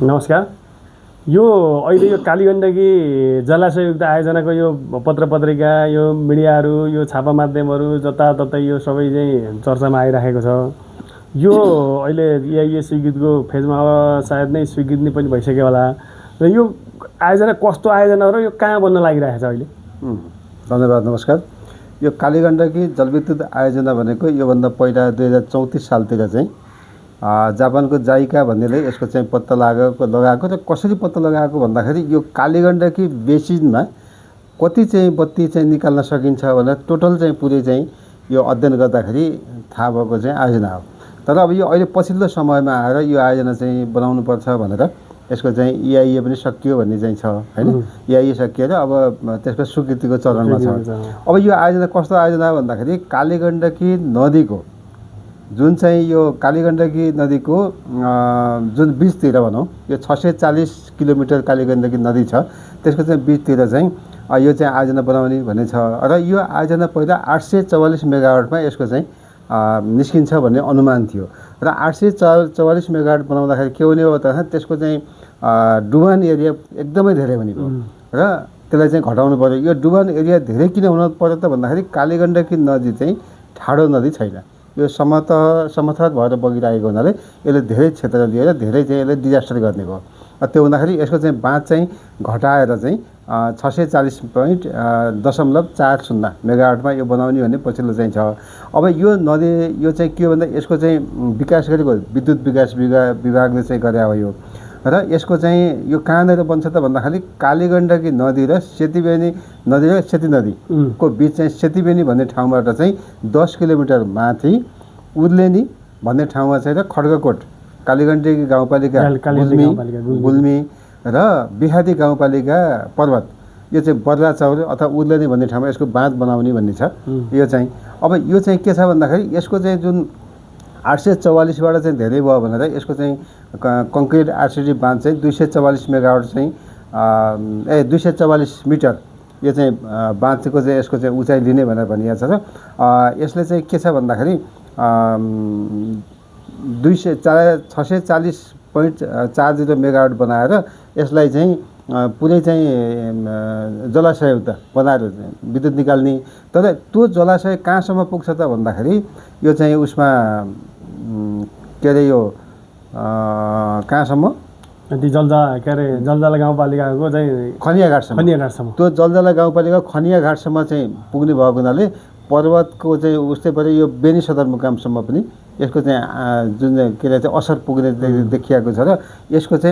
नमस्कार। यो अहिले यो कालीगण्डकी जलाशययुक्त आयोजनाको यो पत्र पत्रिका, यो मिडियाहरू, यो छापा माध्यमहरू जताततै यो सबै चाहिँ चर्चामा आइराखेको छ। यो अहिले EIA स्वीकृतिको फेजमा अब सायद नै स्वीकृति पनि भइसक्यो होला। र यो आयोजना कस्तो आयोजना हो र यो कहाँ बन्न लागिरहेको छ अहिले? धन्यवाद, नमस्कार। यो कालीगण्डकी जलविद्युत आयोजना भनेको योभन्दा पहिला 2034 सालतिर चाहिँ जापानको जाइका भन्नेले यसको चाहिँ पत्ता लगाएको र कसरी पत्ता लगाएको भन्दाखेरि यो कालीगण्डकी बेसिनमा कति चाहिँ बत्ती चाहिँ निकाल्न सकिन्छ भनेर टोटल चाहिँ पुरै चाहिँ यो अध्ययन गर्दाखेरि थाहा भएको चाहिँ आयोजना हो। तर अब यो अहिले पछिल्लो समयमा आएर यो आयोजना चाहिँ बनाउनु पर्छ भनेर यसको चाहिँ EIA पनि सकियो भन्ने चाहिँ छ हैन। EIA सकिएर अब त्यसको स्वीकृतिको चरणमा छ। अब यो आयोजना कस्तो आयोजना हो भन्दाखेरि कालीगण्डकी नदीको जुन चाहिँ यो कालीगण्डकी नदीको जुन बीचतिर भनौँ यो 640 किलोमिटर कालीगण्डकी नदी छ, त्यसको चाहिँ बीचतिर चाहिँ यो चाहिँ आयोजना बनाउने भन्ने छ। र यो आयोजना पहिला 844 मेगावाटमा यसको चाहिँ निस्किन्छ भन्ने अनुमान थियो। र 844 मेगावाट बनाउँदाखेरि के हुने हो त त्यसको चाहिँ डुबान एरिया एकदमै धेरै हुने भयो र त्यसलाई चाहिँ घटाउनु पर्यो। यो डुबान एरिया धेरै किन हुनु पर्यो त भन्दाखेरि कालीगण्डकी नदी चाहिँ ठाडो नदी छैन, यो समथर भएर बगिरहेको हुनाले यसले धेरै क्षेत्र लिएर धेरै चाहिँ यसले डिजास्टर गर्ने भयो। त्यो हुँदाखेरि यसको चाहिँ बाँध चाहिँ घटाएर चाहिँ 640.40 मेगावाटमा यो बनाउने भन्ने पछिल्लो चाहिँ छ। अब यो नदी यो चाहिँ के भन्दा यसको चाहिँ विकास गरेको विद्युत विकास विभागले चाहिँ गरे हो यो। र यसको चाहिँ यो कहाँनिर बन्छ त भन्दाखेरि कालीगण्डकी नदी र सेतीबेनी नदी र सेती नदीको बिच चाहिँ सेतीबेनी भन्ने ठाउँबाट चाहिँ 10 किलोमिटर माथि उर्लेनी भन्ने ठाउँमा चाहिँ र खड्गकोट कालीगण्डकी गाउँपालिका गुल्मी र बिहादी गाउँपालिका पर्वत यो चाहिँ बर्लाचौर अथवा उर्लेनी भन्ने ठाउँमा यसको बाँध बनाउने भन्ने छ। यो चाहिँ अब यो चाहिँ के छ भन्दाखेरि यसको चाहिँ जुन 844बाट चाहिँ धेरै भयो भनेर यसको चाहिँ कङ्क्रिट RCD बाँध चाहिँ 244 मेगावाट चाहिँ 244 मिटर यो चाहिँ बाँधको चाहिँ यसको चाहिँ उचाइ लिने भनेर भनिएको छ। र यसले चाहिँ के छ भन्दाखेरि 640.40 मेगावाट बनाएर यसलाई चाहिँ पुरै चाहिँ जलाशययुक्त बनाएर विद्युत निकाल्ने। तर त्यो जलाशय कहाँसम्म पुग्छ त भन्दाखेरि यो चाहिँ उसमा के अरे यो कहाँसम्म जलजला गाउँपालिकाको चाहिँ खनियाघाटसम्म त्यो जलजला गाउँपालिका खनियाघाटसम्म चाहिँ पुग्ने भएको हुनाले पर्वतको चाहिँ उस्तै पऱ्यो यो बेनी सदरमुकामसम्म पनि यसको चाहिँ जुन के अरे चाहिँ असर पुग्ने देखिएको छ। र यसको चाहिँ